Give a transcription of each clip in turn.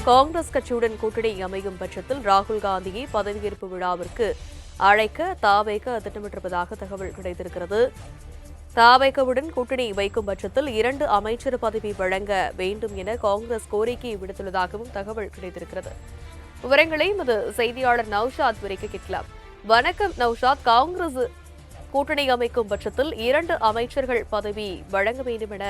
காங்கிரஸ் கட்சியுடன் கூட்டணி அமையும் பட்சத்தில் ராகுல் காந்தியை பதவியேற்பு விழாவிற்கு அழைக்க தாவேக திட்டமிட்டிருப்பதாக தகவல் கிடைத்திருக்கிறது. தாவேகவுடன் கூட்டணி வைக்கும் பட்சத்தில் 2 அமைச்சர் பதவி வழங்க வேண்டும் என காங்கிரஸ் கோரிக்கை விடுத்துள்ளதாகவும் தகவல் கிடைத்திருக்கிறது. விவரங்களை எமது செய்தியாளர் நௌஷாத் விரைக்க கேட்கலாம். வணக்கம் நௌஷாத். காங்கிரஸ் கூட்டணி அமைக்கும் பட்சத்தில் 2 அமைச்சர்கள் பதவி வழங்க வேண்டும் என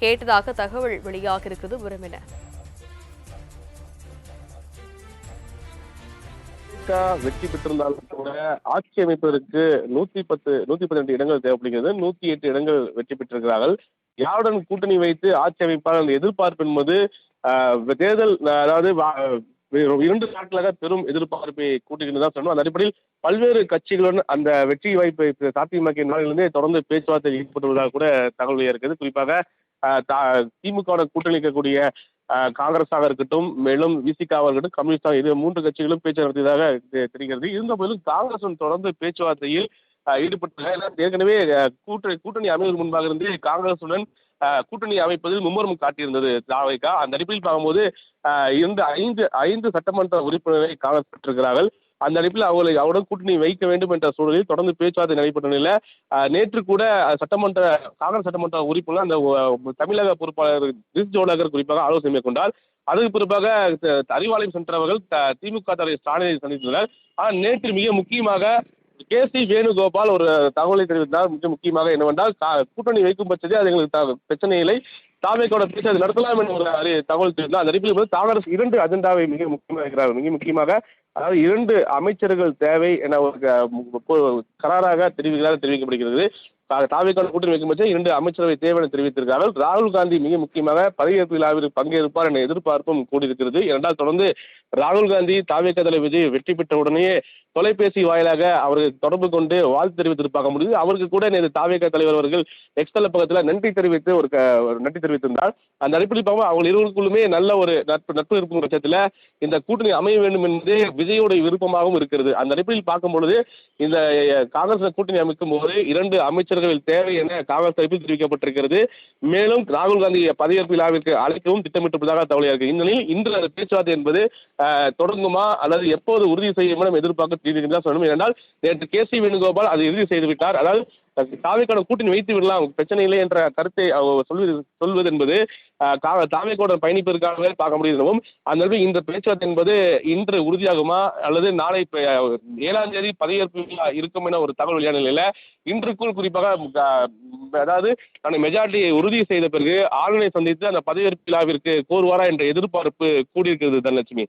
கேட்டதாக தகவல் வெளியாக இருக்கிறது. விவரம் என்ன? வெற்றி பெற்றிருந்தாலும் கூட ஆட்சி அமைப்பதற்கு 112 இடங்கள் தேவைப்படுகிறது. 108 இடங்கள் வெற்றி பெற்றிருக்கிறார்கள். யாருடன் கூட்டணி வைத்து ஆட்சி அமைப்பாளர் அந்த எதிர்பார்ப்பு என்பது தேர்தல், அதாவது 2 நாட்களாக பெரும் எதிர்பார்ப்பை கூட்டுகின்றதா சொல்லணும். அந்த அடிப்படையில் பல்வேறு கட்சிகளுடன் அந்த வெற்றி வாய்ப்பை சாத்தியமாக்கிய நாளிலிருந்தே தொடர்ந்து பேச்சுவார்த்தை ஈடுபட்டுள்ளதாக கூட தகவல் இருக்கிறது. குறிப்பாக திமுக கூட்டணி இருக்கக்கூடிய காங்கிரஸாக இருக்கட்டும், மேலும் விசிகாவாக இருக்கட்டும், கம்யூனிஸ்டாக, இது 3 கட்சிகளும் பேச்சு நடத்தியதாக தெரிகிறது. இருந்தபோதிலும் காங்கிரசுடன் தொடர்ந்து பேச்சுவார்த்தையில் ஈடுபட்டுள்ளனர். ஏற்கனவே கூட்டணி அமைவதற்கு முன்பாக இருந்து காங்கிரசுடன் கூட்டணி அமைப்பதில் மும்முரம் காட்டியிருந்தது தாவேகா. அந்த அடிப்படையில் பார்க்கும்போது ஐந்து சட்டமன்ற உறுப்பினரை காங்கிரஸ் பெற்றிருக்கிறார்கள். அந்த அடிப்பில் அவருடன் கூட்டணி வைக்க வேண்டும் என்ற சூழலில் தொடர்ந்து பேச்சுவார்த்தை நடைபெற்ற நிலையில் நேற்று கூட காங்கிரஸ் சட்டமன்ற உறுப்பினர் அந்த தமிழக பொறுப்பாளர் கிரிஷ் ஜோடகர் குறிப்பாக ஆலோசனை மேற்கொண்டார். அதுக்கு பிறப்பாக அறிவாலயம் சென்றவர்கள் திமுக தலைவர் ஸ்டாலினை சந்தித்தனர். ஆனால் நேற்று மிக முக்கியமாக KC வேணுகோபால் ஒரு தகவலை தெரிவித்தார். மிக முக்கியமாக என்னவென்றால், கூட்டணி வைக்கும் பட்சத்தில் அது எங்களுக்கு பிரச்சனை இல்லை, தாவேகோட பேச்சு அது நடத்தலாம் என்ற ஒரு தகவல் தெரிவித்தார். அந்த அடிப்படையில் காங்கிரஸ் 2 அஜெண்டாவை மிக முக்கியமாக இருக்கிறார்கள். மிக முக்கியமாக அதாவது 2 அமைச்சர்கள் தேவை என ஒரு கராராக தெரிவிக்கப்படுகிறது. தாவேகோட கூட்டணி வைக்கும் பட்சம் 2 அமைச்சரவை தேவை என தெரிவித்திருக்கிறார்கள். ராகுல் காந்தி மிக முக்கியமாக பதவியேற்பு விழாவில் பங்கேற்பார் என எதிர்பார்ப்பும் கூடியிருக்கிறது. இரண்டால் தொடர்ந்து ராகுல் காந்தி தாவேகா தலைவர் வெற்றி பெற்ற உடனே தொலைபேசி வாயிலாக அவருக்கு தொடர்பு கொண்டு வாழ்த்து தெரிவித்திருப்பாங்க முடியுது. அவருக்கு கூட நேற்று தாவேகா தலைவர் அவர்கள் எக்ஸ்தல பக்கத்தில் நன்றி தெரிவித்திருந்தார். அந்த அடிப்படையில் பார்க்கும் அவங்க இருவருக்குள்ளுமே நல்ல ஒரு நட்பு இருக்கும் பட்சத்தில் இந்த கூட்டணி அமைய வேண்டும் என்று விஜயோட விருப்பமாகவும் இருக்கிறது. அந்த அடிப்படையில் பார்க்கும் பொழுது இந்த காங்கிரஸ் கூட்டணி அமைக்கும் போது 2 அமைச்சர்கள் தேவை என காங்கிரஸ் தரப்பில் தெரிவிக்கப்பட்டிருக்கிறது. மேலும் ராகுல் காந்தி பதவியேற்பு விழாவிற்கு அழைக்கவும் திட்டமிட்டிருப்பதாக தகவலாக இருக்கு. இந்நிலையில் இன்று அந்த பேச்சுவார்த்தை என்பது தொடங்குமா அல்லது எப்போது உறுதி செய்யும் எதிர்பார்க்க சொல்லணும். ஏனென்றால் நேற்று KC வேணுகோபால் அதை இறுதி செய்துவிட்டார். அதாவது தாவேகோட கூட்டணி வைத்து விடலாம், பிரச்சனை இல்லை என்ற கருத்தை சொல்வது என்பது தாவேகோட பயணிப்பதற்காகவே பார்க்க முடியும். அந்த இந்த பேச்சுவார்த்தை என்பது இன்று உறுதியாகுமா அல்லது நாளை 7ஆம் தேதி பதவியேற்பு இருக்கும் என ஒரு தகவல் வெளியான நிலையில இன்றுக்குள் குறிப்பாக அதாவது மெஜாரிட்டியை உறுதி செய்த பிறகு ஆளுநரை சந்தித்து அந்த பதவியேற்பு விழாவிற்கு கோருவாரா என்ற எதிர்பார்ப்பு கூடியிருக்கிறது. தனலட்சுமி,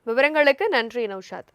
விவரங்களுக்கு நன்றி நௌஷாத்.